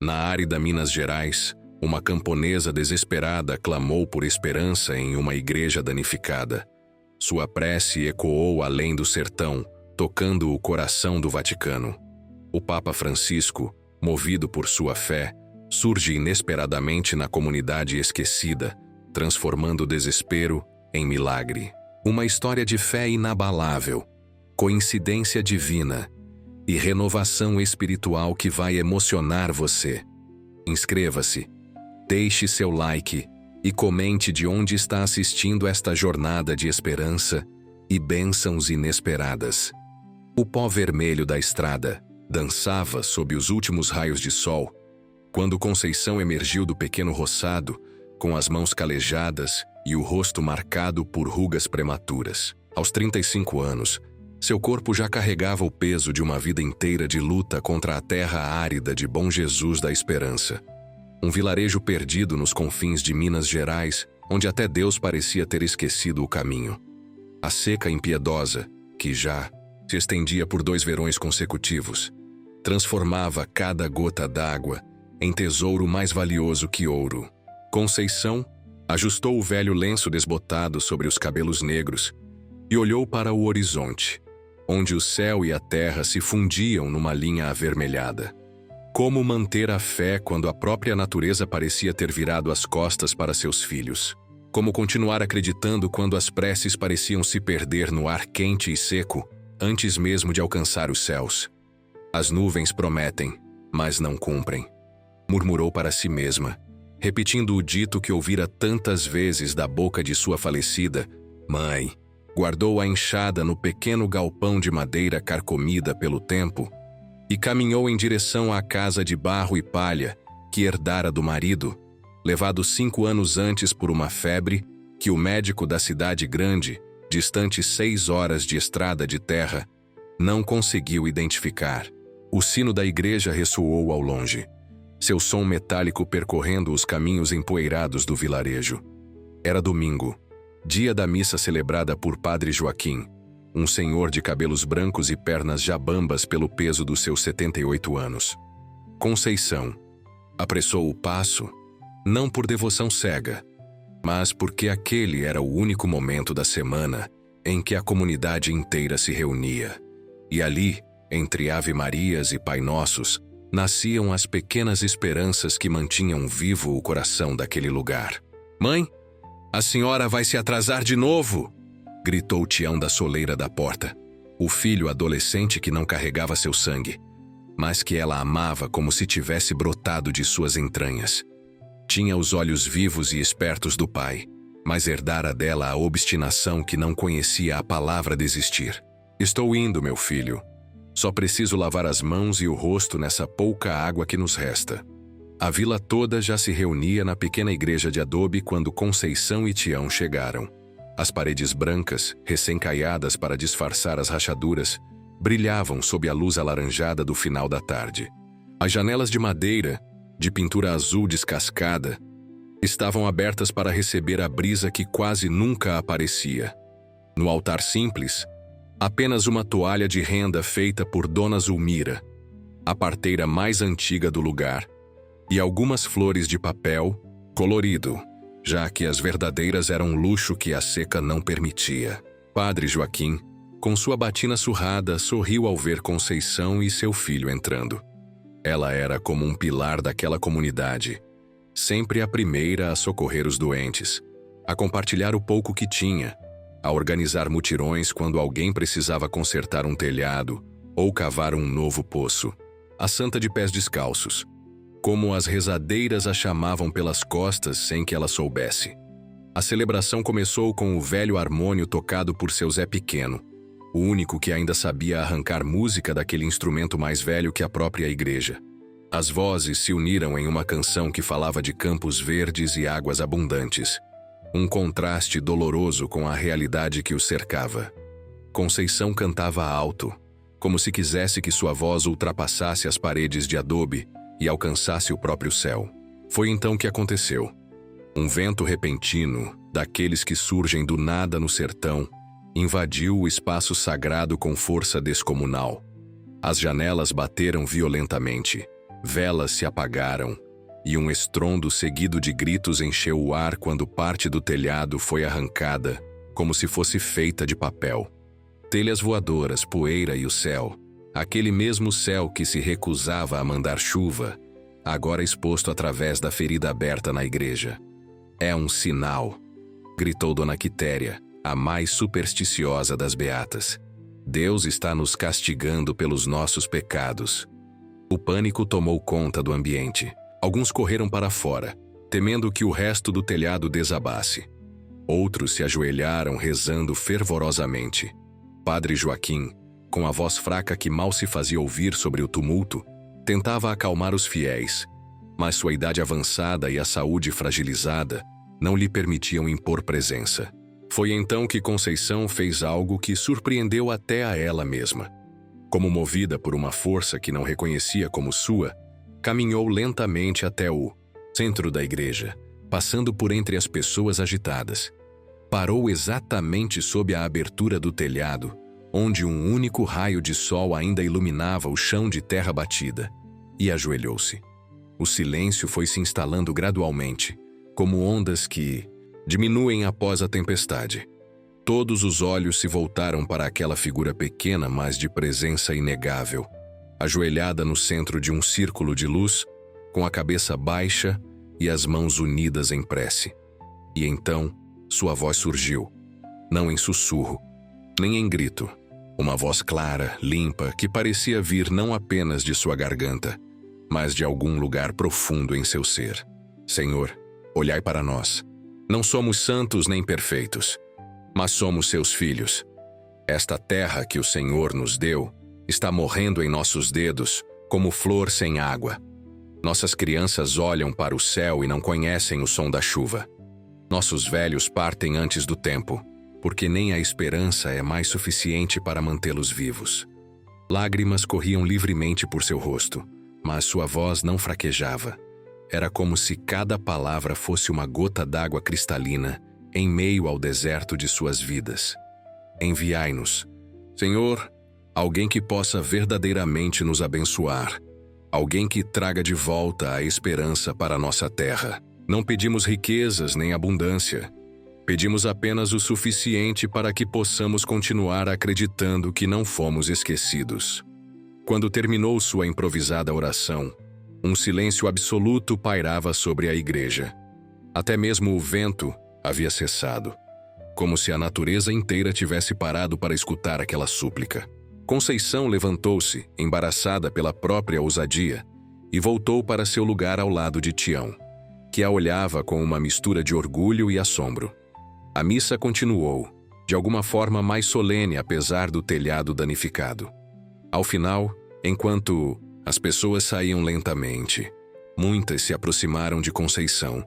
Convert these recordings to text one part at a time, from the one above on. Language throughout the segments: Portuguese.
Na árida Minas Gerais, uma camponesa desesperada clamou por esperança em uma igreja danificada. Sua prece ecoou além do sertão, tocando o coração do Vaticano. O Papa Francisco, movido por sua fé, surge inesperadamente na comunidade esquecida, transformando o desespero em milagre. Uma história de fé inabalável, coincidência divina e renovação espiritual que vai emocionar você. Inscreva-se, deixe seu like e comente de onde está assistindo esta jornada de esperança e bênçãos inesperadas. O pó vermelho da estrada dançava sob os últimos raios de sol, quando Conceição emergiu do pequeno roçado, com as mãos calejadas e o rosto marcado por rugas prematuras. Aos 35 anos, seu corpo já carregava o peso de uma vida inteira de luta contra a terra árida de Bom Jesus da Esperança. Um vilarejo perdido nos confins de Minas Gerais, onde até Deus parecia ter esquecido o caminho. A seca impiedosa, que já se estendia por 2 verões consecutivos, transformava cada gota d'água em tesouro mais valioso que ouro. Conceição ajustou o velho lenço desbotado sobre os cabelos negros e olhou para o horizonte, onde o céu e a terra se fundiam numa linha avermelhada. Como manter a fé quando a própria natureza parecia ter virado as costas para seus filhos? Como continuar acreditando quando as preces pareciam se perder no ar quente e seco, antes mesmo de alcançar os céus? As nuvens prometem, mas não cumprem, murmurou para si mesma, repetindo o dito que ouvira tantas vezes da boca de sua falecida mãe. Guardou a enxada no pequeno galpão de madeira carcomida pelo tempo e caminhou em direção à casa de barro e palha que herdara do marido, levado 5 anos antes por uma febre que o médico da cidade grande, distante 6 horas de estrada de terra, não conseguiu identificar. O sino da igreja ressoou ao longe, seu som metálico percorrendo os caminhos empoeirados do vilarejo. Era domingo, dia da missa celebrada por Padre Joaquim, um senhor de cabelos brancos e pernas já bambas pelo peso dos seus 78 anos. Conceição apressou o passo, não por devoção cega, mas porque aquele era o único momento da semana em que a comunidade inteira se reunia. E ali, entre Ave-Marias e Pai Nossos, nasciam as pequenas esperanças que mantinham vivo o coração daquele lugar. "Mãe, a senhora vai se atrasar de novo!" gritou Tião da soleira da porta, o filho adolescente que não carregava seu sangue, mas que ela amava como se tivesse brotado de suas entranhas. Tinha os olhos vivos e espertos do pai, mas herdara dela a obstinação que não conhecia a palavra desistir. "Estou indo, meu filho. Só preciso lavar as mãos e o rosto nessa pouca água que nos resta." A vila toda já se reunia na pequena igreja de adobe quando Conceição e Tião chegaram. As paredes brancas, recém-caiadas para disfarçar as rachaduras, brilhavam sob a luz alaranjada do final da tarde. As janelas de madeira, de pintura azul descascada, estavam abertas para receber a brisa que quase nunca aparecia. No altar simples, apenas uma toalha de renda feita por Dona Zulmira, a parteira mais antiga do lugar, e algumas flores de papel colorido, já que as verdadeiras eram um luxo que a seca não permitia. Padre Joaquim, com sua batina surrada, sorriu ao ver Conceição e seu filho entrando. Ela era como um pilar daquela comunidade, sempre a primeira a socorrer os doentes, a compartilhar o pouco que tinha, a organizar mutirões quando alguém precisava consertar um telhado ou cavar um novo poço. A santa de pés descalços, como as rezadeiras a chamavam pelas costas sem que ela soubesse. A celebração começou com o velho harmônio tocado por seu Zé Pequeno, o único que ainda sabia arrancar música daquele instrumento mais velho que a própria igreja. As vozes se uniram em uma canção que falava de campos verdes e águas abundantes, um contraste doloroso com a realidade que os cercava. Conceição cantava alto, como se quisesse que sua voz ultrapassasse as paredes de adobe e alcançasse o próprio céu. Foi então que aconteceu. Um vento repentino, daqueles que surgem do nada no sertão, invadiu o espaço sagrado com força descomunal. As janelas bateram violentamente, Velas se apagaram, e um estrondo seguido de gritos encheu o ar quando parte do telhado foi arrancada, como se fosse feita de papel. Telhas voadoras, poeira e o céu, aquele mesmo céu que se recusava a mandar chuva, agora exposto através da ferida aberta na igreja. É um sinal, gritou Dona Quitéria, a mais supersticiosa das beatas. Deus está nos castigando pelos nossos pecados. O pânico tomou conta do ambiente. Alguns correram para fora, temendo que o resto do telhado desabasse. Outros se ajoelharam rezando fervorosamente. Padre Joaquim, com a voz fraca que mal se fazia ouvir sobre o tumulto, tentava acalmar os fiéis, mas sua idade avançada e a saúde fragilizada não lhe permitiam impor presença. Foi então que Conceição fez algo que surpreendeu até a ela mesma. Como movida por uma força que não reconhecia como sua, caminhou lentamente até o centro da igreja, passando por entre as pessoas agitadas. Parou exatamente sob a abertura do telhado, onde um único raio de sol ainda iluminava o chão de terra batida, e ajoelhou-se. O silêncio foi se instalando gradualmente, como ondas que diminuem após a tempestade. Todos os olhos se voltaram para aquela figura pequena, mas de presença inegável, ajoelhada no centro de um círculo de luz, com a cabeça baixa e as mãos unidas em prece. E então, sua voz surgiu, não em sussurro, nem em grito. Uma voz clara, limpa, que parecia vir não apenas de sua garganta, mas de algum lugar profundo em seu ser. Senhor, olhai para nós. Não somos santos nem perfeitos, mas somos seus filhos. Esta terra que o Senhor nos deu está morrendo em nossos dedos, como flor sem água. Nossas crianças olham para o céu e não conhecem o som da chuva. Nossos velhos partem antes do tempo, porque nem a esperança é mais suficiente para mantê-los vivos. Lágrimas corriam livremente por seu rosto, mas sua voz não fraquejava. Era como se cada palavra fosse uma gota d'água cristalina em meio ao deserto de suas vidas. Enviai-nos, Senhor, alguém que possa verdadeiramente nos abençoar, alguém que traga de volta a esperança para nossa terra. Não pedimos riquezas nem abundância. Pedimos apenas o suficiente para que possamos continuar acreditando que não fomos esquecidos. Quando terminou sua improvisada oração, um silêncio absoluto pairava sobre a igreja. Até mesmo o vento havia cessado, como se a natureza inteira tivesse parado para escutar aquela súplica. Conceição levantou-se, embaraçada pela própria ousadia, e voltou para seu lugar ao lado de Tião, que a olhava com uma mistura de orgulho e assombro. A missa continuou, de alguma forma mais solene apesar do telhado danificado. Ao final, enquanto as pessoas saíam lentamente, muitas se aproximaram de Conceição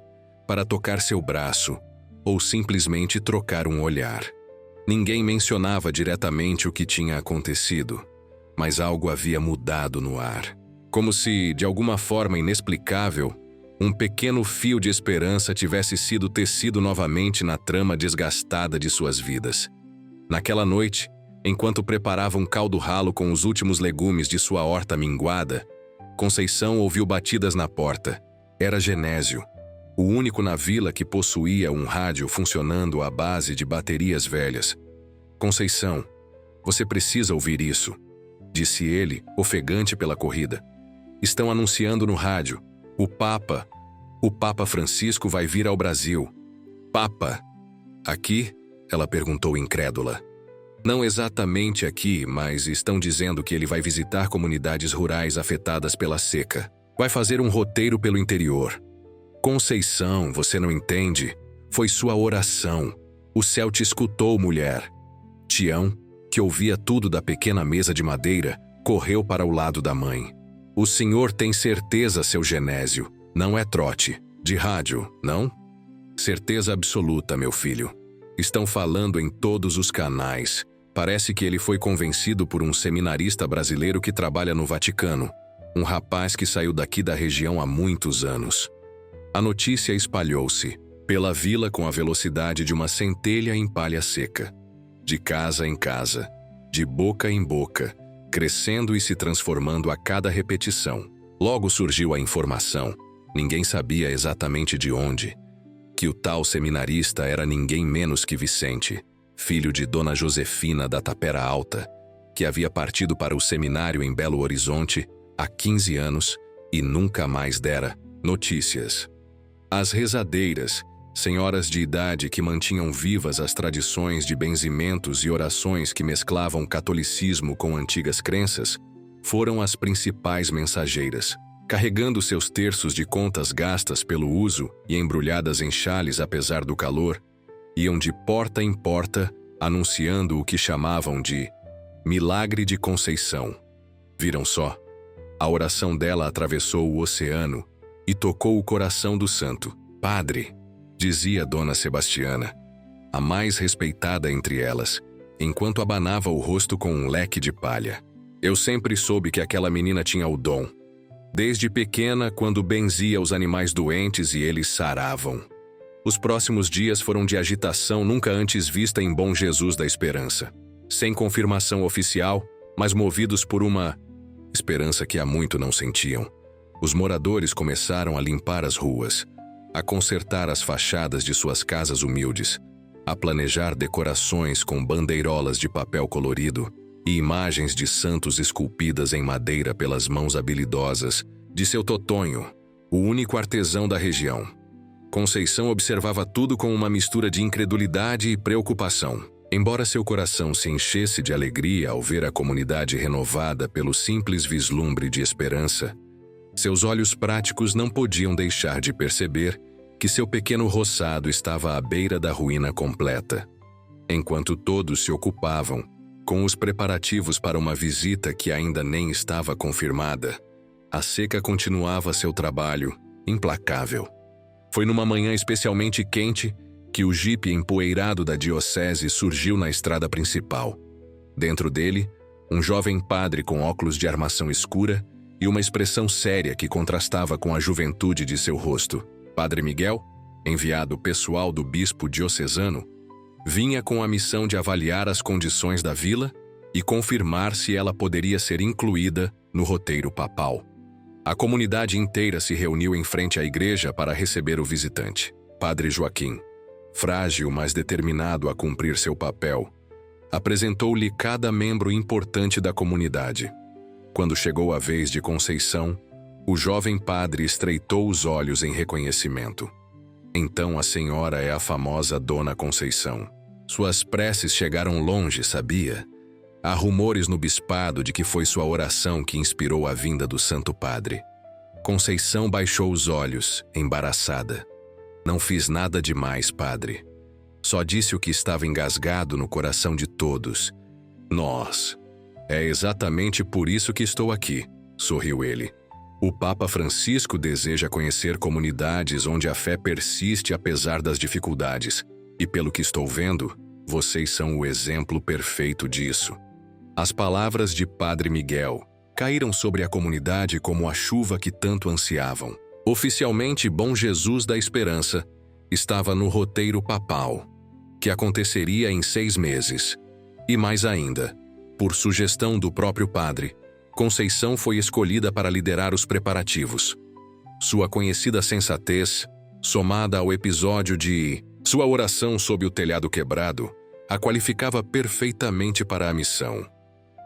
para tocar seu braço ou simplesmente trocar um olhar. Ninguém mencionava diretamente o que tinha acontecido, mas algo havia mudado no ar. Como se, de alguma forma inexplicável, um pequeno fio de esperança tivesse sido tecido novamente na trama desgastada de suas vidas. Naquela noite, enquanto preparava um caldo ralo com os últimos legumes de sua horta minguada, Conceição ouviu batidas na porta. Era Genésio, o único na vila que possuía um rádio funcionando à base de baterias velhas. Conceição, você precisa ouvir isso, disse ele, ofegante pela corrida. Estão anunciando no rádio. O Papa Francisco vai vir ao Brasil. Papa? Aqui? Ela perguntou incrédula. Não exatamente aqui, mas estão dizendo que ele vai visitar comunidades rurais afetadas pela seca. Vai fazer um roteiro pelo interior. Conceição, você não entende? Foi sua oração. O céu te escutou, mulher. Tião, que ouvia tudo da pequena mesa de madeira, correu para o lado da mãe. O senhor tem certeza, seu Genésio? Não é trote. De rádio, não? Certeza absoluta, meu filho. Estão falando em todos os canais. Parece que ele foi convencido por um seminarista brasileiro que trabalha no Vaticano. Um rapaz que saiu daqui da região há muitos anos. A notícia espalhou-se pela vila com a velocidade de uma centelha em palha seca. De casa em casa, de boca em boca, crescendo e se transformando a cada repetição. Logo surgiu a informação, ninguém sabia exatamente de onde, que o tal seminarista era ninguém menos que Vicente, filho de Dona Josefina da Tapera Alta, que havia partido para o seminário em Belo Horizonte há 15 anos e nunca mais dera notícias. As rezadeiras, senhoras de idade que mantinham vivas as tradições de benzimentos e orações que mesclavam catolicismo com antigas crenças, foram as principais mensageiras, carregando seus terços de contas gastas pelo uso e embrulhadas em chales apesar do calor, iam de porta em porta anunciando o que chamavam de Milagre de Conceição. Viram só? A oração dela atravessou o oceano e tocou o coração do santo. Padre, dizia Dona Sebastiana, a mais respeitada entre elas, enquanto abanava o rosto com um leque de palha. Eu sempre soube que aquela menina tinha o dom. Desde pequena, quando benzia os animais doentes e eles saravam. Os próximos dias foram de agitação nunca antes vista em Bom Jesus da Esperança. Sem confirmação oficial, mas movidos por uma esperança que há muito não sentiam. Os moradores começaram a limpar as ruas, a consertar as fachadas de suas casas humildes, a planejar decorações com bandeirolas de papel colorido e imagens de santos esculpidas em madeira pelas mãos habilidosas de seu Totonho, o único artesão da região. Conceição observava tudo com uma mistura de incredulidade e preocupação. Embora seu coração se enchesse de alegria ao ver a comunidade renovada pelo simples vislumbre de esperança, seus olhos práticos não podiam deixar de perceber que seu pequeno roçado estava à beira da ruína completa. Enquanto todos se ocupavam com os preparativos para uma visita que ainda nem estava confirmada, a seca continuava seu trabalho, implacável. Foi numa manhã especialmente quente que o jipe empoeirado da diocese surgiu na estrada principal. Dentro dele, um jovem padre com óculos de armação escura e uma expressão séria que contrastava com a juventude de seu rosto. Padre Miguel, enviado pessoal do bispo diocesano, vinha com a missão de avaliar as condições da vila e confirmar se ela poderia ser incluída no roteiro papal. A comunidade inteira se reuniu em frente à igreja para receber o visitante. Padre Joaquim, frágil mas determinado a cumprir seu papel, apresentou-lhe cada membro importante da comunidade. Quando chegou a vez de Conceição, o jovem padre estreitou os olhos em reconhecimento. Então a senhora é a famosa Dona Conceição. Suas preces chegaram longe, sabia? Há rumores no bispado de que foi sua oração que inspirou a vinda do Santo Padre. Conceição baixou os olhos, embaraçada. Não fiz nada demais, padre. Só disse o que estava engasgado no coração de todos. Nós. É exatamente por isso que estou aqui, sorriu ele. O Papa Francisco deseja conhecer comunidades onde a fé persiste apesar das dificuldades. E pelo que estou vendo, vocês são o exemplo perfeito disso. As palavras de Padre Miguel caíram sobre a comunidade como a chuva que tanto ansiavam. Oficialmente, Bom Jesus da Esperança estava no roteiro papal, que aconteceria em 6 meses. E mais ainda, por sugestão do próprio padre, Conceição foi escolhida para liderar os preparativos. Sua conhecida sensatez, somada ao episódio de sua oração sob o telhado quebrado, a qualificava perfeitamente para a missão.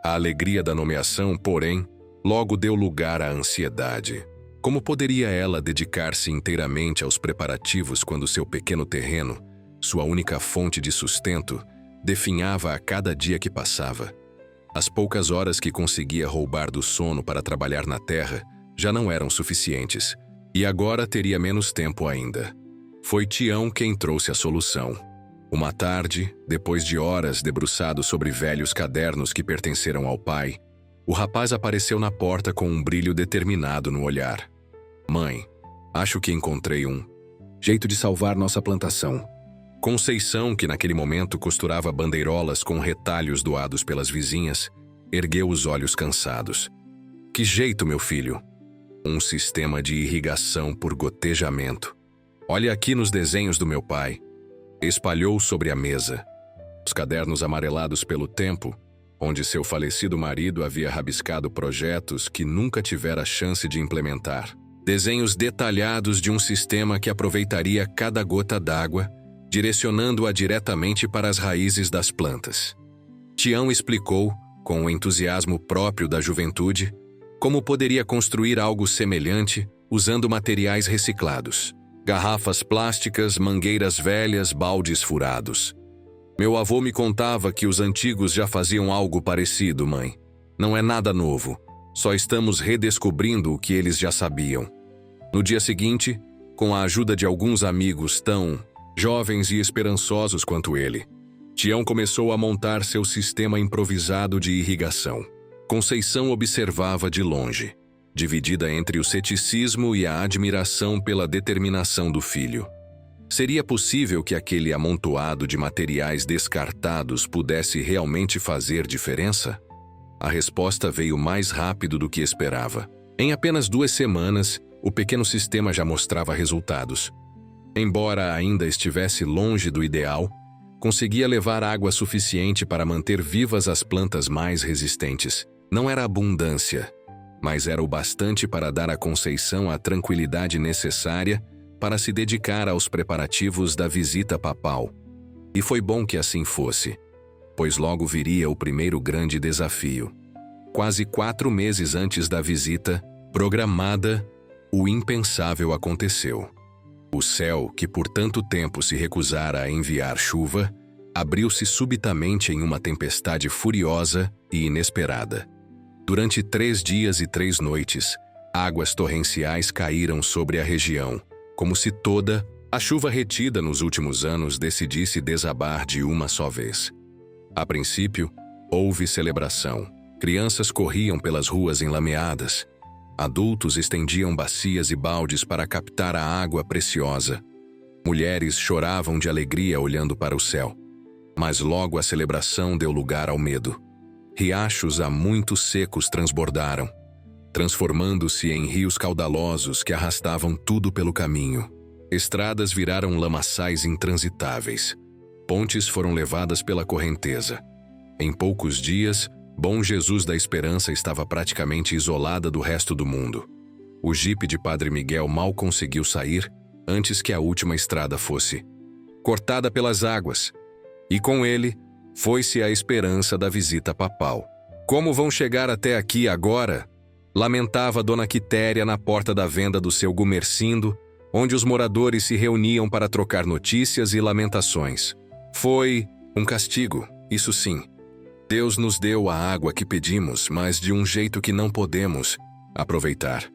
A alegria da nomeação, porém, logo deu lugar à ansiedade. Como poderia ela dedicar-se inteiramente aos preparativos quando seu pequeno terreno, sua única fonte de sustento, definhava a cada dia que passava? As poucas horas que conseguia roubar do sono para trabalhar na terra já não eram suficientes, e agora teria menos tempo ainda. Foi Tião quem trouxe a solução. Uma tarde, depois de horas debruçado sobre velhos cadernos que pertenceram ao pai, o rapaz apareceu na porta com um brilho determinado no olhar. Mãe, acho que encontrei um jeito de salvar nossa plantação. Conceição, que naquele momento costurava bandeirolas com retalhos doados pelas vizinhas, ergueu os olhos cansados. Que jeito, meu filho? Um sistema de irrigação por gotejamento. Olha aqui nos desenhos do meu pai. Espalhou sobre a mesa. Os cadernos amarelados pelo tempo, onde seu falecido marido havia rabiscado projetos que nunca tivera chance de implementar. Desenhos detalhados de um sistema que aproveitaria cada gota d'água, direcionando-a diretamente para as raízes das plantas. Tião explicou, com o entusiasmo próprio da juventude, como poderia construir algo semelhante usando materiais reciclados. Garrafas plásticas, mangueiras velhas, baldes furados. Meu avô me contava que os antigos já faziam algo parecido, mãe. Não é nada novo. Só estamos redescobrindo o que eles já sabiam. No dia seguinte, com a ajuda de alguns amigos tão jovens e esperançosos quanto ele, Tião começou a montar seu sistema improvisado de irrigação. Conceição observava de longe, dividida entre o ceticismo e a admiração pela determinação do filho. Seria possível que aquele amontoado de materiais descartados pudesse realmente fazer diferença? A resposta veio mais rápido do que esperava. Em apenas 2 semanas, o pequeno sistema já mostrava resultados. Embora ainda estivesse longe do ideal, conseguia levar água suficiente para manter vivas as plantas mais resistentes. Não era abundância, mas era o bastante para dar à Conceição a tranquilidade necessária para se dedicar aos preparativos da visita papal. E foi bom que assim fosse, pois logo viria o primeiro grande desafio. Quase 4 meses antes da visita programada, o impensável aconteceu. O céu, que por tanto tempo se recusara a enviar chuva, abriu-se subitamente em uma tempestade furiosa e inesperada. Durante 3 dias e 3 noites, águas torrenciais caíram sobre a região, como se toda a chuva retida nos últimos anos decidisse desabar de uma só vez. A princípio, houve celebração. Crianças corriam pelas ruas enlameadas. Adultos estendiam bacias e baldes para captar a água preciosa. Mulheres choravam de alegria olhando para o céu. Mas logo a celebração deu lugar ao medo. Riachos há muito secos transbordaram, transformando-se em rios caudalosos que arrastavam tudo pelo caminho. Estradas viraram lamaçais intransitáveis. Pontes foram levadas pela correnteza. Em poucos dias, Bom Jesus da Esperança estava praticamente isolada do resto do mundo. O jipe de Padre Miguel mal conseguiu sair antes que a última estrada fosse cortada pelas águas. E com ele, foi-se a esperança da visita papal. Como vão chegar até aqui agora? Lamentava Dona Quitéria na porta da venda do seu Gumercindo, onde os moradores se reuniam para trocar notícias e lamentações. Foi um castigo, isso sim. Deus nos deu a água que pedimos, mas de um jeito que não podemos aproveitar.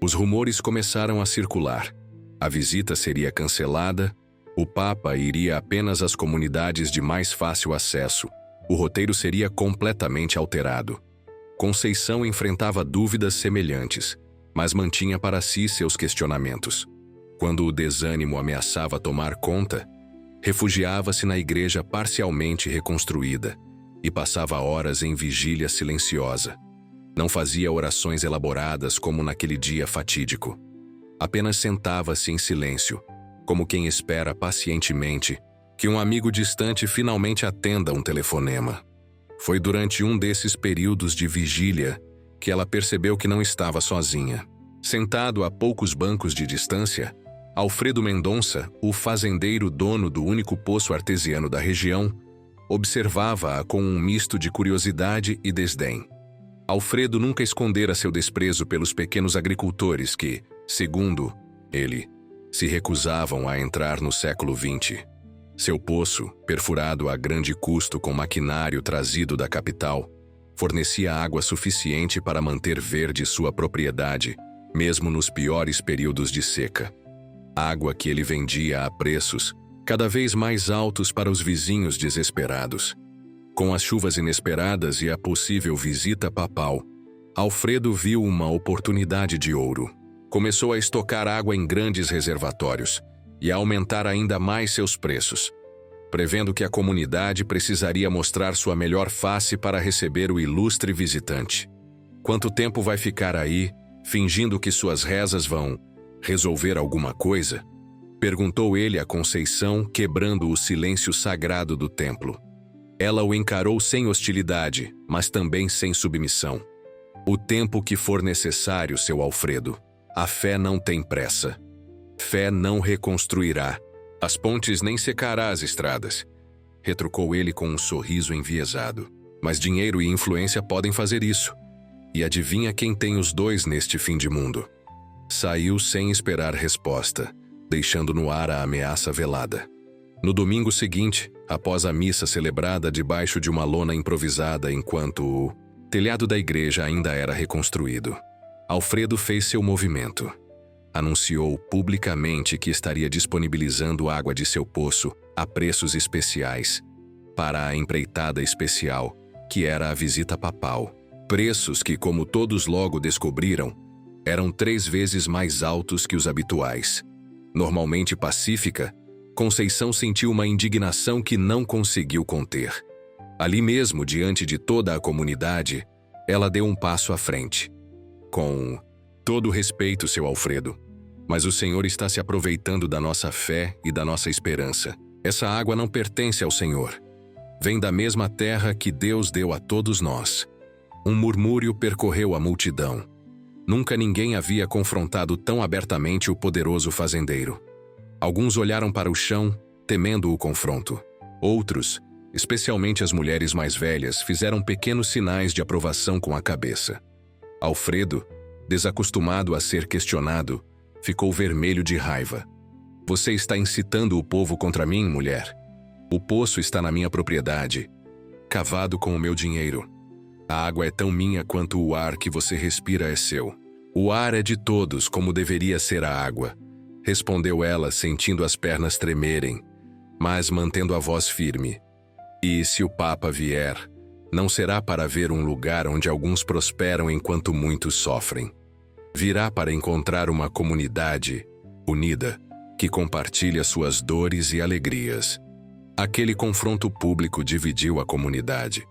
Os rumores começaram a circular. A visita seria cancelada, o Papa iria apenas às comunidades de mais fácil acesso. O roteiro seria completamente alterado. Conceição enfrentava dúvidas semelhantes, mas mantinha para si seus questionamentos. Quando o desânimo ameaçava tomar conta, refugiava-se na igreja parcialmente reconstruída e passava horas em vigília silenciosa. Não fazia orações elaboradas como naquele dia fatídico. Apenas sentava-se em silêncio, como quem espera pacientemente que um amigo distante finalmente atenda um telefonema. Foi durante um desses períodos de vigília que ela percebeu que não estava sozinha. Sentado a poucos bancos de distância, Alfredo Mendonça, o fazendeiro dono do único poço artesiano da região, observava-a com um misto de curiosidade e desdém. Alfredo nunca escondera seu desprezo pelos pequenos agricultores que, segundo ele, se recusavam a entrar no século XX. Seu poço, perfurado a grande custo com maquinário trazido da capital, fornecia água suficiente para manter verde sua propriedade, mesmo nos piores períodos de seca. Água que ele vendia a preços cada vez mais altos para os vizinhos desesperados. Com as chuvas inesperadas e a possível visita papal, Alfredo viu uma oportunidade de ouro. Começou a estocar água em grandes reservatórios e a aumentar ainda mais seus preços, prevendo que a comunidade precisaria mostrar sua melhor face para receber o ilustre visitante. Quanto tempo vai ficar aí, fingindo que suas rezas vão resolver alguma coisa? Perguntou ele a Conceição, quebrando o silêncio sagrado do templo. Ela o encarou sem hostilidade, mas também sem submissão. O tempo que for necessário, seu Alfredo. A fé não tem pressa. Fé não reconstruirá as pontes nem secará as estradas, retrucou ele com um sorriso enviesado. Mas dinheiro e influência podem fazer isso. E adivinha quem tem os dois neste fim de mundo? Saiu sem esperar resposta, deixando no ar a ameaça velada. No domingo seguinte, após a missa celebrada debaixo de uma lona improvisada enquanto o telhado da igreja ainda era reconstruído, Alfredo fez seu movimento. Anunciou publicamente que estaria disponibilizando água de seu poço a preços especiais para a empreitada especial, que era a visita papal. Preços que, como todos logo descobriram, eram 3 vezes mais altos que os habituais. Normalmente pacífica, Conceição sentiu uma indignação que não conseguiu conter. Ali mesmo, diante de toda a comunidade, ela deu um passo à frente. Com todo respeito, seu Alfredo, mas o Senhor está se aproveitando da nossa fé e da nossa esperança. Essa água não pertence ao Senhor. Vem da mesma terra que Deus deu a todos nós. Um murmúrio percorreu a multidão. Nunca ninguém havia confrontado tão abertamente o poderoso fazendeiro. Alguns olharam para o chão, temendo o confronto. Outros, especialmente as mulheres mais velhas, fizeram pequenos sinais de aprovação com a cabeça. Alfredo, desacostumado a ser questionado, ficou vermelho de raiva. Você está incitando o povo contra mim, mulher? O poço está na minha propriedade, cavado com o meu dinheiro. A água é tão minha quanto o ar que você respira é seu. O ar é de todos, como deveria ser a água, respondeu ela, sentindo as pernas tremerem, mas mantendo a voz firme. E se o Papa vier, não será para ver um lugar onde alguns prosperam enquanto muitos sofrem. Virá para encontrar uma comunidade unida, que compartilha suas dores e alegrias. Aquele confronto público dividiu a comunidade.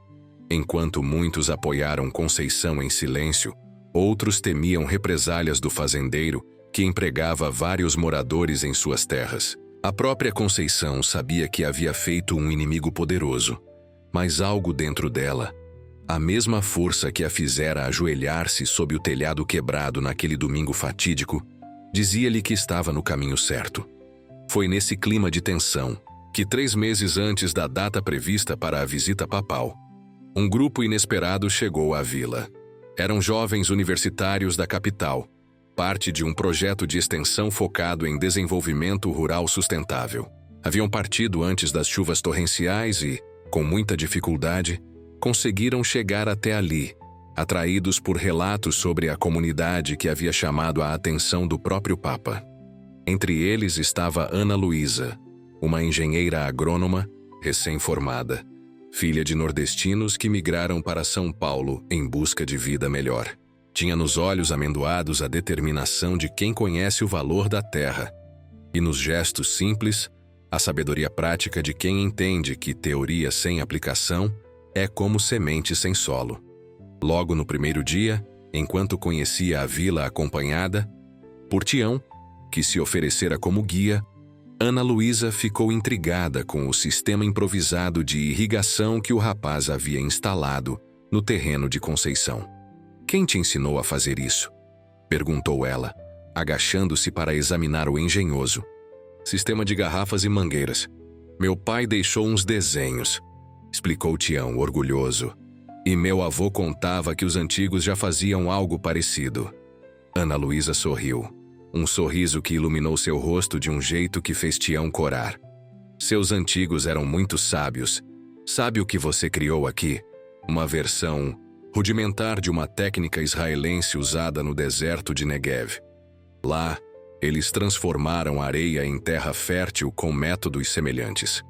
Enquanto muitos apoiaram Conceição em silêncio, outros temiam represálias do fazendeiro, que empregava vários moradores em suas terras. A própria Conceição sabia que havia feito um inimigo poderoso, mas algo dentro dela, a mesma força que a fizera ajoelhar-se sob o telhado quebrado naquele domingo fatídico, dizia-lhe que estava no caminho certo. Foi nesse clima de tensão que 3 meses antes da data prevista para a visita papal, um grupo inesperado chegou à vila. Eram jovens universitários da capital, parte de um projeto de extensão focado em desenvolvimento rural sustentável. Haviam partido antes das chuvas torrenciais e, com muita dificuldade, conseguiram chegar até ali, atraídos por relatos sobre a comunidade que havia chamado a atenção do próprio Papa. Entre eles estava Ana Luísa, uma engenheira agrônoma recém-formada, filha de nordestinos que migraram para São Paulo em busca de vida melhor. Tinha nos olhos amendoados a determinação de quem conhece o valor da terra, e nos gestos simples, a sabedoria prática de quem entende que teoria sem aplicação é como semente sem solo. Logo no primeiro dia, enquanto conhecia a vila acompanhada por Tião, que se oferecera como guia, Ana Luísa ficou intrigada com o sistema improvisado de irrigação que o rapaz havia instalado no terreno de Conceição. Quem te ensinou a fazer isso? Perguntou ela, agachando-se para examinar o engenhoso sistema de garrafas e mangueiras. Meu pai deixou uns desenhos, explicou Tião, orgulhoso. E meu avô contava que os antigos já faziam algo parecido. Ana Luísa sorriu, um sorriso que iluminou seu rosto de um jeito que fez Tião corar. Seus antigos eram muito sábios. Sabe o que você criou aqui? Uma versão rudimentar de uma técnica israelense usada no deserto de Negev. Lá, eles transformaram areia em terra fértil com métodos semelhantes.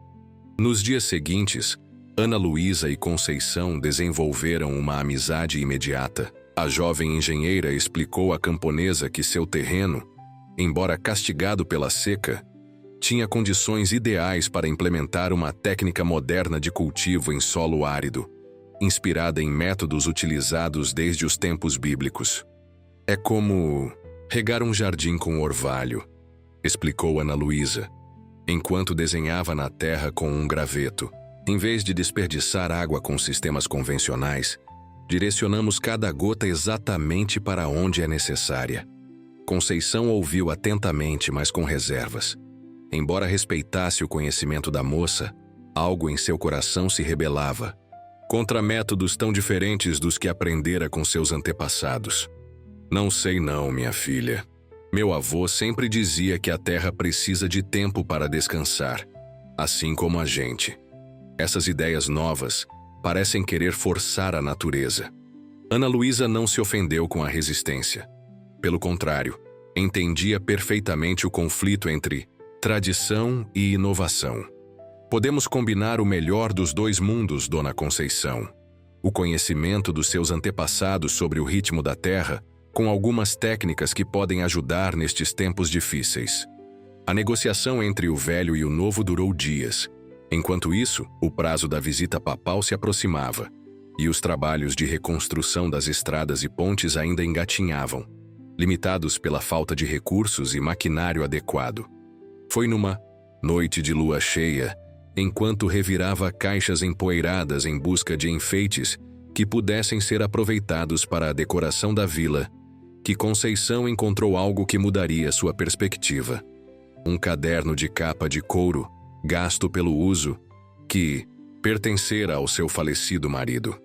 Nos dias seguintes, Ana Luísa e Conceição desenvolveram uma amizade imediata. A jovem engenheira explicou à camponesa que seu terreno, embora castigado pela seca, tinha condições ideais para implementar uma técnica moderna de cultivo em solo árido, inspirada em métodos utilizados desde os tempos bíblicos. É como regar um jardim com orvalho, explicou Ana Luísa, enquanto desenhava na terra com um graveto. Em vez de desperdiçar água com sistemas convencionais, direcionamos cada gota exatamente para onde é necessária. Conceição ouviu atentamente, mas com reservas. Embora respeitasse o conhecimento da moça, algo em seu coração se rebelava contra métodos tão diferentes dos que aprendera com seus antepassados. Não sei não, minha filha. Meu avô sempre dizia que a terra precisa de tempo para descansar, assim como a gente. Essas ideias novas parecem querer forçar a natureza. Ana Luísa não se ofendeu com a resistência. Pelo contrário, entendia perfeitamente o conflito entre tradição e inovação. Podemos combinar o melhor dos dois mundos, Dona Conceição. O conhecimento dos seus antepassados sobre o ritmo da terra, com algumas técnicas que podem ajudar nestes tempos difíceis. A negociação entre o velho e o novo durou dias. Enquanto isso, o prazo da visita papal se aproximava, e os trabalhos de reconstrução das estradas e pontes ainda engatinhavam, limitados pela falta de recursos e maquinário adequado. Foi numa noite de lua cheia, enquanto revirava caixas empoeiradas em busca de enfeites que pudessem ser aproveitados para a decoração da vila, que Conceição encontrou algo que mudaria sua perspectiva. Um caderno de capa de couro, gasto pelo uso, que pertencera ao seu falecido marido.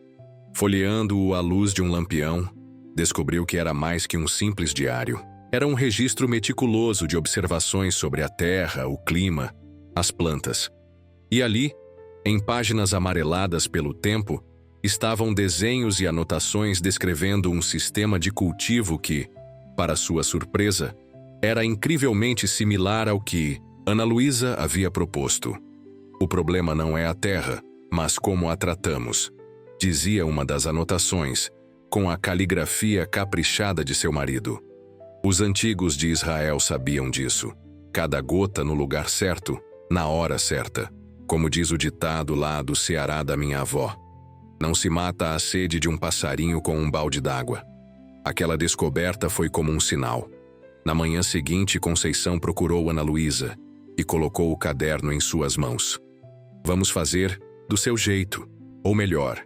Folheando-o à luz de um lampião, descobriu que era mais que um simples diário. Era um registro meticuloso de observações sobre a terra, o clima, as plantas. E ali, em páginas amareladas pelo tempo, estavam desenhos e anotações descrevendo um sistema de cultivo que, para sua surpresa, era incrivelmente similar ao que Ana Luísa havia proposto. O problema não é a terra, mas como a tratamos, dizia uma das anotações, com a caligrafia caprichada de seu marido. Os antigos de Israel sabiam disso. Cada gota no lugar certo, na hora certa. Como diz o ditado lá do Ceará da minha avó. Não se mata a sede de um passarinho com um balde d'água. Aquela descoberta foi como um sinal. Na manhã seguinte, Conceição procurou Ana Luísa e colocou o caderno em suas mãos. Vamos fazer do seu jeito, ou melhor,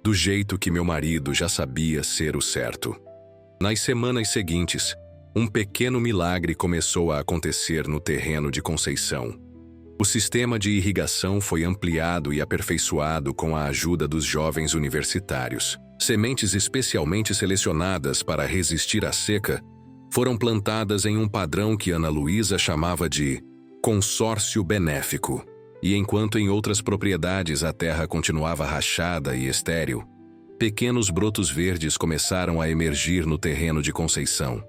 do jeito que meu marido já sabia ser o certo. Nas semanas seguintes, um pequeno milagre começou a acontecer no terreno de Conceição. O sistema de irrigação foi ampliado e aperfeiçoado com a ajuda dos jovens universitários. Sementes especialmente selecionadas para resistir à seca foram plantadas em um padrão que Ana Luísa chamava de consórcio benéfico. E enquanto em outras propriedades a terra continuava rachada e estéril, pequenos brotos verdes começaram a emergir no terreno de Conceição.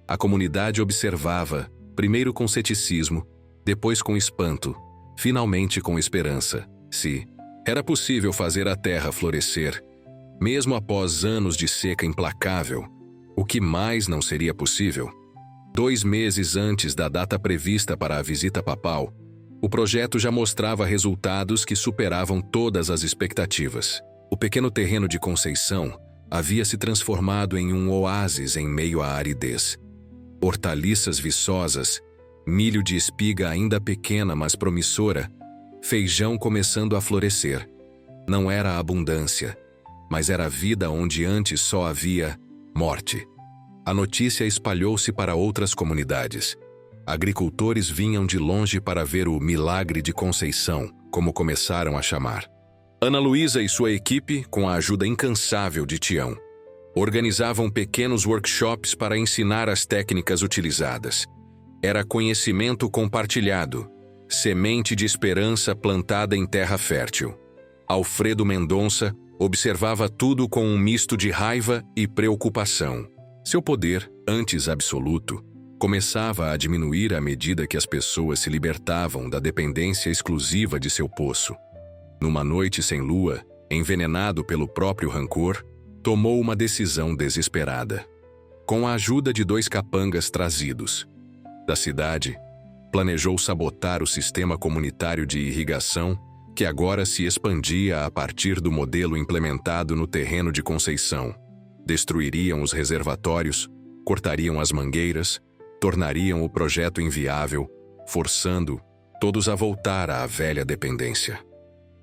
A comunidade observava, primeiro com ceticismo, depois com espanto, finalmente com esperança, se era possível fazer a terra florescer, mesmo após anos de seca implacável. O que mais não seria possível? 2 meses antes da data prevista para a visita papal, o projeto já mostrava resultados que superavam todas as expectativas. O pequeno terreno de Conceição havia se transformado em um oásis em meio à aridez. Hortaliças viçosas, milho de espiga ainda pequena mas promissora, feijão começando a florescer. Não era abundância, mas era vida onde antes só havia morte. A notícia espalhou-se para outras comunidades. Agricultores vinham de longe para ver o milagre de Conceição, como começaram a chamar. Ana Luísa e sua equipe, com a ajuda incansável de Tião, organizavam pequenos workshops para ensinar as técnicas utilizadas. Era conhecimento compartilhado, semente de esperança plantada em terra fértil. Alfredo Mendonça observava tudo com um misto de raiva e preocupação. Seu poder, antes absoluto, começava a diminuir à medida que as pessoas se libertavam da dependência exclusiva de seu poço. Numa noite sem lua, envenenado pelo próprio rancor, tomou uma decisão desesperada. Com a ajuda de 2 capangas trazidos da cidade, planejou sabotar o sistema comunitário de irrigação que agora se expandia a partir do modelo implementado no terreno de Conceição. Destruiriam os reservatórios, cortariam as mangueiras, tornariam o projeto inviável, forçando todos a voltar à velha dependência.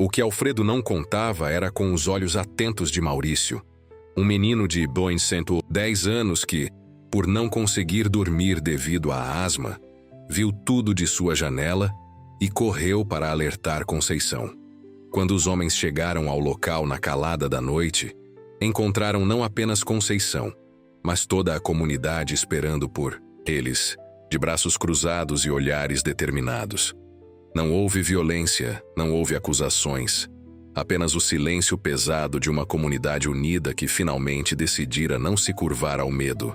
O que Alfredo não contava era com os olhos atentos de Maurício, um menino de 110 anos que, por não conseguir dormir devido à asma, viu tudo de sua janela e correu para alertar Conceição. Quando os homens chegaram ao local na calada da noite, encontraram não apenas Conceição, mas toda a comunidade esperando por eles, de braços cruzados e olhares determinados. Não houve violência, não houve acusações, apenas o silêncio pesado de uma comunidade unida que finalmente decidira não se curvar ao medo.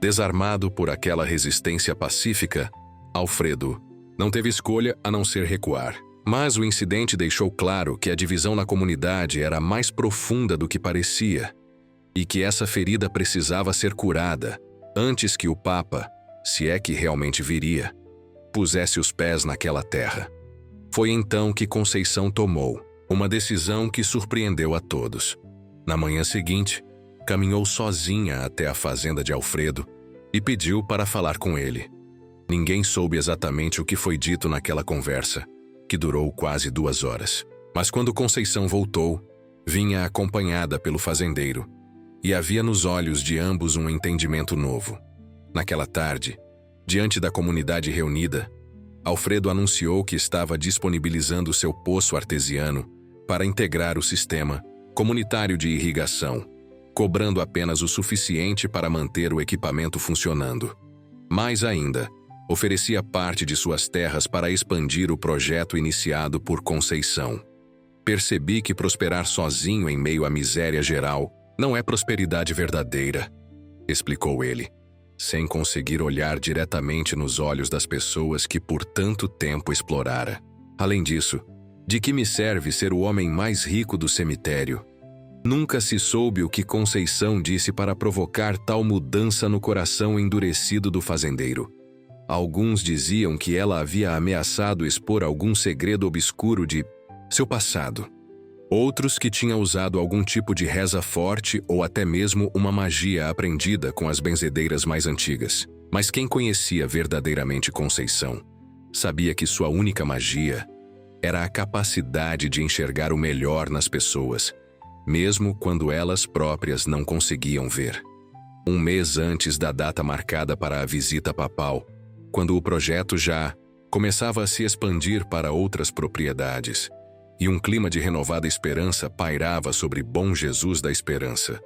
Desarmado por aquela resistência pacífica, Alfredo não teve escolha a não ser recuar. Mas o incidente deixou claro que a divisão na comunidade era mais profunda do que parecia e que essa ferida precisava ser curada antes que o Papa, se é que realmente viria, pusesse os pés naquela terra. Foi então que Conceição tomou uma decisão que surpreendeu a todos. Na manhã seguinte, caminhou sozinha até a fazenda de Alfredo e pediu para falar com ele. Ninguém soube exatamente o que foi dito naquela conversa, que durou quase 2 horas. Mas quando Conceição voltou, vinha acompanhada pelo fazendeiro, e havia nos olhos de ambos um entendimento novo. Naquela tarde, diante da comunidade reunida, Alfredo anunciou que estava disponibilizando seu poço artesiano para integrar o sistema comunitário de irrigação, cobrando apenas o suficiente para manter o equipamento funcionando. Mais ainda, oferecia parte de suas terras para expandir o projeto iniciado por Conceição. Percebi que prosperar sozinho em meio à miséria geral não é prosperidade verdadeira, explicou ele, sem conseguir olhar diretamente nos olhos das pessoas que por tanto tempo explorara. Além disso, de que me serve ser o homem mais rico do cemitério? Nunca se soube o que Conceição disse para provocar tal mudança no coração endurecido do fazendeiro. Alguns diziam que ela havia ameaçado expor algum segredo obscuro de seu passado. Outros que tinha usado algum tipo de reza forte ou até mesmo uma magia aprendida com as benzedeiras mais antigas. Mas quem conhecia verdadeiramente Conceição sabia que sua única magia era a capacidade de enxergar o melhor nas pessoas, mesmo quando elas próprias não conseguiam ver. 1 mês antes da data marcada para a visita papal, quando o projeto já começava a se expandir para outras propriedades, e um clima de renovada esperança pairava sobre Bom Jesus da Esperança,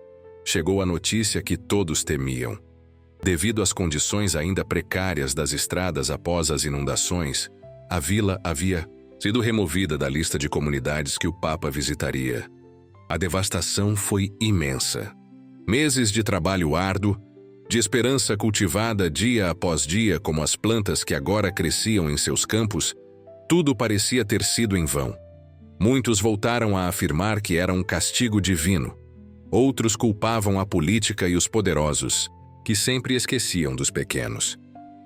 chegou a notícia que todos temiam. Devido às condições ainda precárias das estradas após as inundações, a vila havia sido removida da lista de comunidades que o Papa visitaria. A devastação foi imensa. Meses de trabalho árduo, de esperança cultivada dia após dia como as plantas que agora cresciam em seus campos, tudo parecia ter sido em vão. Muitos voltaram a afirmar que era um castigo divino. Outros culpavam a política e os poderosos, que sempre esqueciam dos pequenos.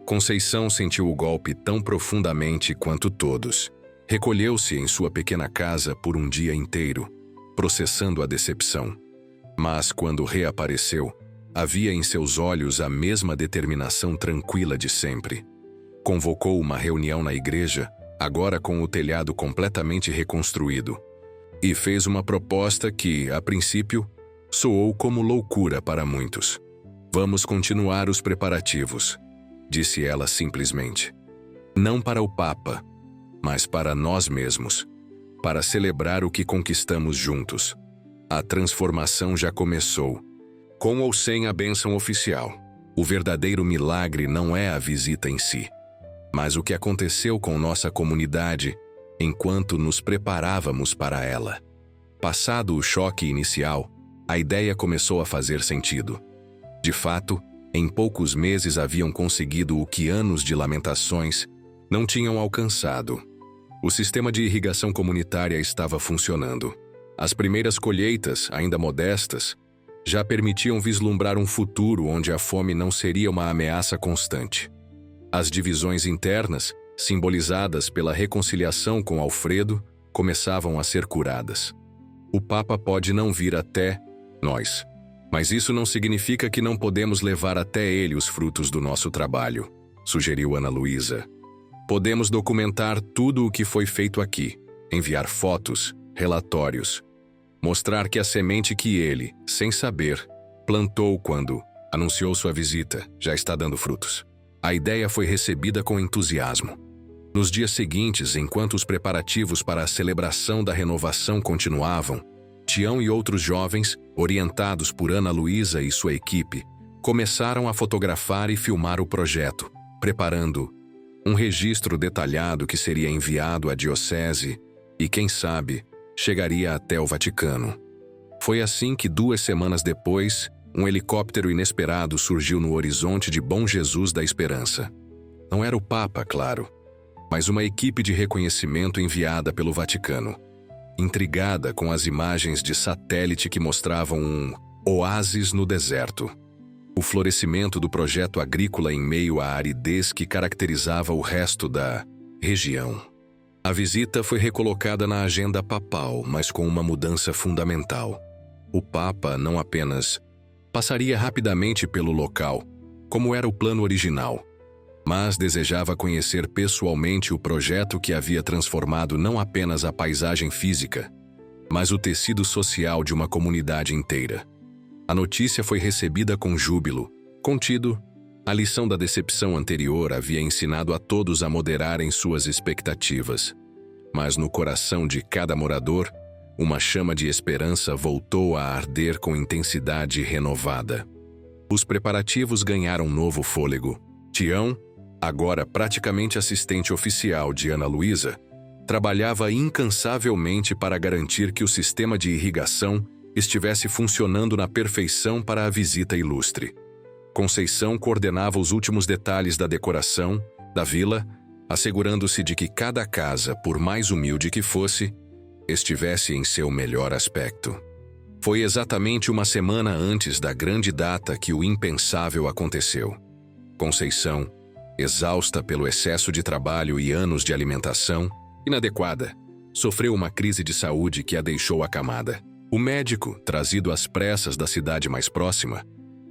Conceição sentiu o golpe tão profundamente quanto todos. Recolheu-se em sua pequena casa por um dia inteiro, processando a decepção. Mas quando reapareceu, havia em seus olhos a mesma determinação tranquila de sempre. Convocou uma reunião na igreja, agora com o telhado completamente reconstruído, e fez uma proposta que, a princípio, soou como loucura para muitos. Vamos continuar os preparativos, disse ela simplesmente. Não para o Papa, mas para nós mesmos, para celebrar o que conquistamos juntos. A transformação já começou. Com ou sem a bênção oficial, o verdadeiro milagre não é a visita em si, mas o que aconteceu com nossa comunidade enquanto nos preparávamos para ela. Passado o choque inicial, a ideia começou a fazer sentido. De fato, em poucos meses haviam conseguido o que anos de lamentações não tinham alcançado. O sistema de irrigação comunitária estava funcionando. As primeiras colheitas, ainda modestas, já permitiam vislumbrar um futuro onde a fome não seria uma ameaça constante. As divisões internas, simbolizadas pela reconciliação com Alfredo, começavam a ser curadas. O Papa pode não vir até nós, mas isso não significa que não podemos levar até ele os frutos do nosso trabalho, sugeriu Ana Luísa. Podemos documentar tudo o que foi feito aqui, enviar fotos, relatórios. Mostrar que a semente que ele, sem saber, plantou quando anunciou sua visita já está dando frutos. A ideia foi recebida com entusiasmo. Nos dias seguintes, enquanto os preparativos para a celebração da renovação continuavam, Tião e outros jovens, orientados por Ana Luísa e sua equipe, começaram a fotografar e filmar o projeto, preparando um registro detalhado que seria enviado à diocese e, quem sabe, chegaria até o Vaticano. Foi assim que 2 semanas depois, um helicóptero inesperado surgiu no horizonte de Bom Jesus da Esperança. Não era o Papa, claro, mas uma equipe de reconhecimento enviada pelo Vaticano, intrigada com as imagens de satélite que mostravam um oásis no deserto. O florescimento do projeto agrícola em meio à aridez que caracterizava o resto da região. A visita foi recolocada na agenda papal, mas com uma mudança fundamental. O Papa não apenas passaria rapidamente pelo local, como era o plano original, mas desejava conhecer pessoalmente o projeto que havia transformado não apenas a paisagem física, mas o tecido social de uma comunidade inteira. A notícia foi recebida com júbilo. Contudo, a lição da decepção anterior havia ensinado a todos a moderarem suas expectativas. Mas no coração de cada morador, uma chama de esperança voltou a arder com intensidade renovada. Os preparativos ganharam novo fôlego. Tião, agora praticamente assistente oficial de Ana Luísa, trabalhava incansavelmente para garantir que o sistema de irrigação estivesse funcionando na perfeição para a visita ilustre. Conceição coordenava os últimos detalhes da decoração da vila, assegurando-se de que cada casa, por mais humilde que fosse, estivesse em seu melhor aspecto. Foi exatamente uma semana antes da grande data que o impensável aconteceu. Conceição, exausta pelo excesso de trabalho e anos de alimentação inadequada, sofreu uma crise de saúde que a deixou acamada. O médico, trazido às pressas da cidade mais próxima,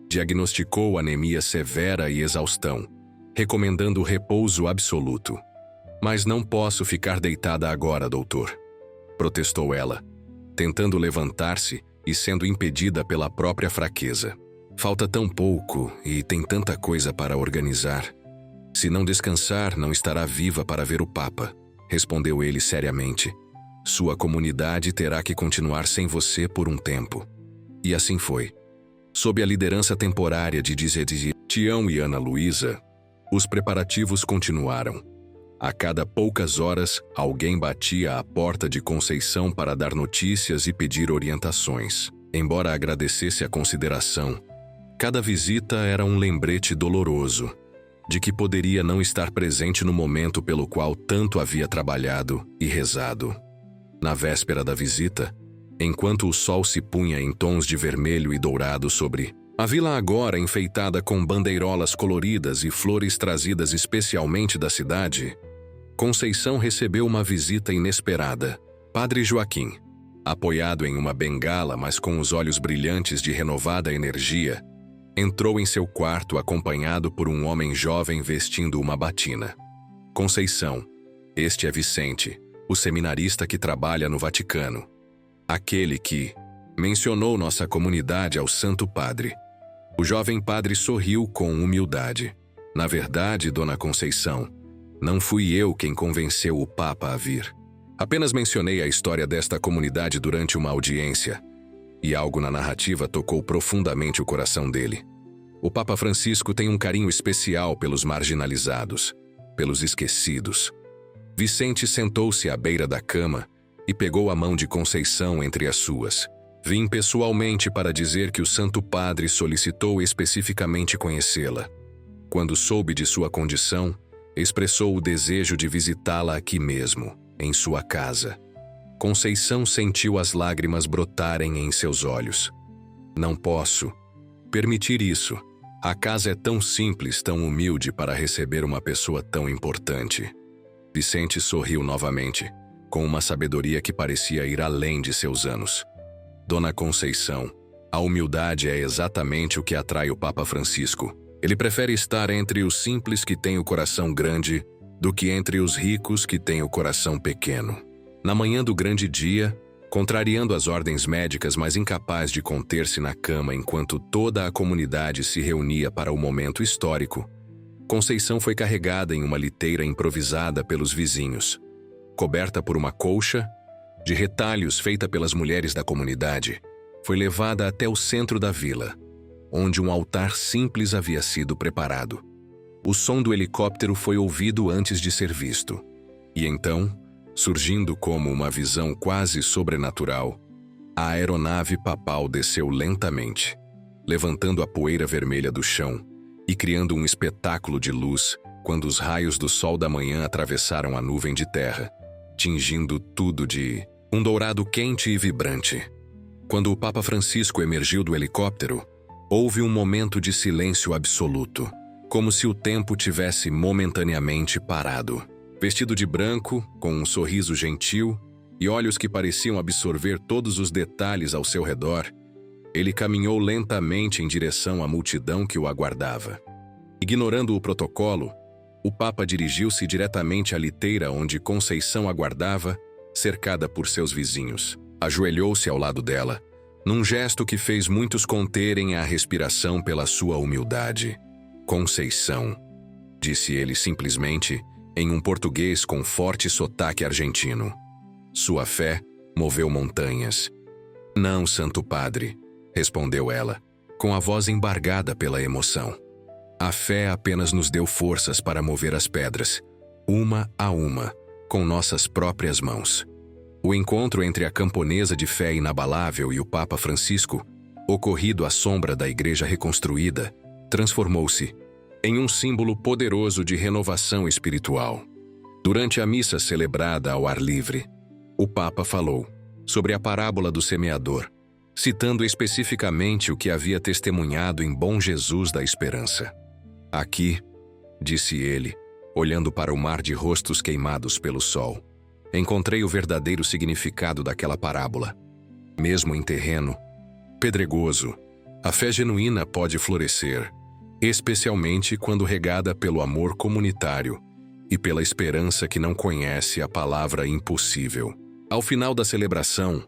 diagnosticou anemia severa e exaustão, recomendando repouso absoluto. "Mas não posso ficar deitada agora, doutor", protestou ela, tentando levantar-se e sendo impedida pela própria fraqueza. "Falta tão pouco e tem tanta coisa para organizar. Se não descansar, não estará viva para ver o Papa", respondeu ele seriamente. "Sua comunidade terá que continuar sem você por um tempo." E assim foi. Sob a liderança temporária de Tião e Ana Luísa, os preparativos continuaram. A cada poucas horas, alguém batia à porta de Conceição para dar notícias e pedir orientações. Embora agradecesse a consideração, cada visita era um lembrete doloroso de que poderia não estar presente no momento pelo qual tanto havia trabalhado e rezado. Na véspera da visita, enquanto o sol se punha em tons de vermelho e dourado sobre a vila agora enfeitada com bandeirolas coloridas e flores trazidas especialmente da cidade, Conceição recebeu uma visita inesperada. Padre Joaquim, apoiado em uma bengala, mas com os olhos brilhantes de renovada energia, entrou em seu quarto acompanhado por um homem jovem vestindo uma batina. "Conceição, este é Vicente, o seminarista que trabalha no Vaticano. Aquele que mencionou nossa comunidade ao Santo Padre." O jovem padre sorriu com humildade. "Na verdade, Dona Conceição, não fui eu quem convenceu o Papa a vir. Apenas mencionei a história desta comunidade durante uma audiência, e algo na narrativa tocou profundamente o coração dele. O Papa Francisco tem um carinho especial pelos marginalizados, pelos esquecidos." Vicente sentou-se à beira da cama e pegou a mão de Conceição entre as suas. "Vim pessoalmente para dizer que o Santo Padre solicitou especificamente conhecê-la. Quando soube de sua condição, expressou o desejo de visitá-la aqui mesmo, em sua casa." Conceição sentiu as lágrimas brotarem em seus olhos. "Não posso permitir isso. A casa é tão simples, tão humilde para receber uma pessoa tão importante." Vicente sorriu novamente, com uma sabedoria que parecia ir além de seus anos. "Dona Conceição, a humildade é exatamente o que atrai o Papa Francisco. Ele prefere estar entre os simples que têm o coração grande do que entre os ricos que têm o coração pequeno." Na manhã do grande dia, Contrariando as ordens médicas, mas incapaz de conter-se na cama enquanto toda a comunidade se reunia para o momento histórico, Conceição foi carregada em uma liteira improvisada pelos vizinhos, coberta por uma colcha de retalhos feita pelas mulheres da comunidade. Foi levada até o centro da vila, onde um altar simples havia sido preparado. O som do helicóptero foi ouvido antes de ser visto. E então, surgindo como uma visão quase sobrenatural, a aeronave papal desceu lentamente, levantando a poeira vermelha do chão e criando um espetáculo de luz quando os raios do sol da manhã atravessaram a nuvem de terra, tingindo tudo de um dourado quente e vibrante. Quando o Papa Francisco emergiu do helicóptero, houve um momento de silêncio absoluto, como se o tempo tivesse momentaneamente parado. Vestido de branco, com um sorriso gentil e olhos que pareciam absorver todos os detalhes ao seu redor, ele caminhou lentamente em direção à multidão que o aguardava. Ignorando o protocolo, o Papa dirigiu-se diretamente à liteira onde Conceição aguardava, cercada por seus vizinhos. Ajoelhou-se ao lado dela, num gesto que fez muitos conterem a respiração pela sua humildade. Conceição, disse ele simplesmente, em um português com forte sotaque argentino. Sua fé moveu montanhas. Não, Santo Padre, respondeu ela, com a voz embargada pela emoção. A fé apenas nos deu forças para mover as pedras, uma a uma, com nossas próprias mãos. O encontro entre a camponesa de fé inabalável e o Papa Francisco, ocorrido à sombra da igreja reconstruída, transformou-se em um símbolo poderoso de renovação espiritual. Durante a missa celebrada ao ar livre, o Papa falou sobre a parábola do semeador, citando especificamente o que havia testemunhado em Bom Jesus da Esperança. Aqui, disse ele, olhando para o mar de rostos queimados pelo sol, encontrei o verdadeiro significado daquela parábola. Mesmo em terreno pedregoso, a fé genuína pode florescer, especialmente quando regada pelo amor comunitário e pela esperança que não conhece a palavra impossível. Ao final da celebração,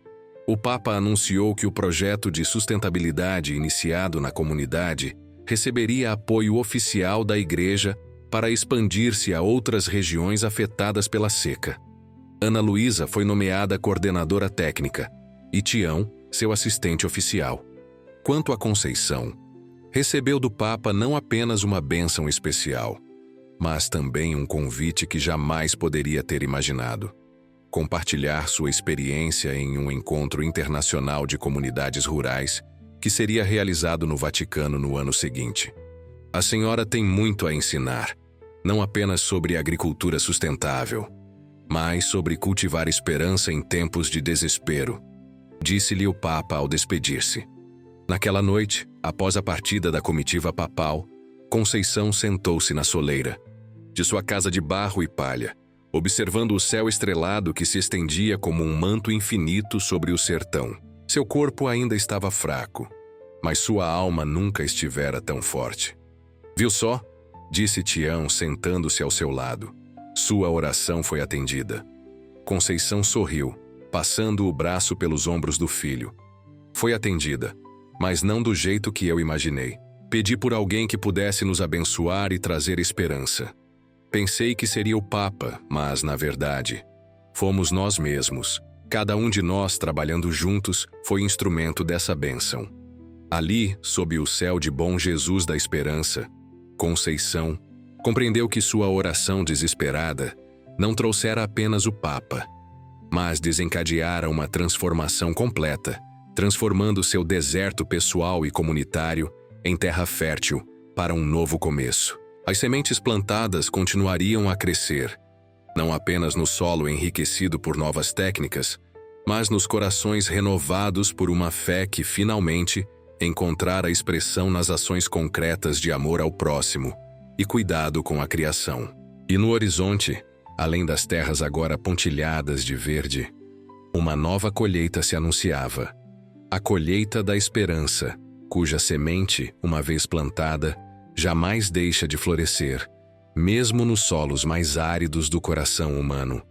o Papa anunciou que o projeto de sustentabilidade iniciado na comunidade receberia apoio oficial da Igreja para expandir-se a outras regiões afetadas pela seca. Ana Luísa foi nomeada coordenadora técnica e Tião, seu assistente oficial. Quanto a Conceição, recebeu do Papa não apenas uma bênção especial, mas também um convite que jamais poderia ter imaginado: compartilhar sua experiência em um encontro internacional de comunidades rurais que seria realizado no Vaticano no ano seguinte. A senhora tem muito a ensinar, não apenas sobre agricultura sustentável, mas sobre cultivar esperança em tempos de desespero, disse-lhe o Papa ao despedir-se. Naquela noite, após a partida da comitiva papal, Conceição sentou-se na soleira de sua casa de barro e palha, observando o céu estrelado que se estendia como um manto infinito sobre o sertão. Seu corpo ainda estava fraco, mas sua alma nunca estivera tão forte. Viu só? Disse Tião, sentando-se ao seu lado. Sua oração foi atendida. Conceição sorriu, passando o braço pelos ombros do filho. Foi atendida, mas não do jeito que eu imaginei. Pedi por alguém que pudesse nos abençoar e trazer esperança. Pensei que seria o Papa, mas, na verdade, fomos nós mesmos. Cada um de nós, trabalhando juntos, foi instrumento dessa bênção. Ali, sob o céu de Bom Jesus da Esperança, Conceição compreendeu que sua oração desesperada não trouxera apenas o Papa, mas desencadeara uma transformação completa, transformando seu deserto pessoal e comunitário em terra fértil para um novo começo. As sementes plantadas continuariam a crescer, não apenas no solo enriquecido por novas técnicas, mas nos corações renovados por uma fé que finalmente encontrara expressão nas ações concretas de amor ao próximo e cuidado com a criação. E no horizonte, além das terras agora pontilhadas de verde, uma nova colheita se anunciava. A colheita da esperança, cuja semente, uma vez plantada, jamais deixa de florescer, mesmo nos solos mais áridos do coração humano.